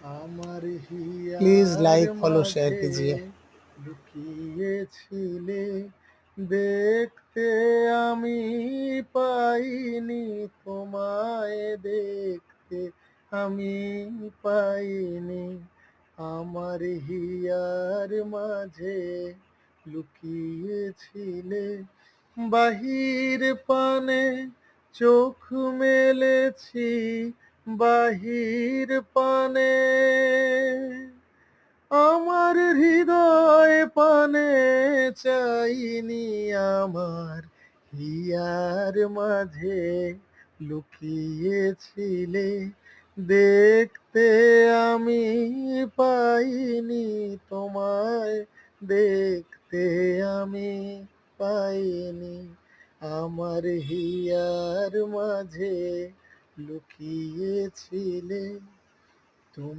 আমার please here like follow share মাঝে कीजिए। লুকিয়েছিলে, দেখতে আমি পাইনি তোমায়, দেখতে আমি পাইনি। আমার হিয়ার মাঝে লুকিয়েছিলে, বাহির পানে চোখ মেলেছি, বাহির পানে আমার হৃদয় পানে চাইনি। আমার হিয়ার মাঝে লুকিয়েছিলে, দেখতে আমি পাইনি তোমায়, দেখতে আমি পাইনি। আমার হিয়ার মাঝে লুকিয়েছিলে।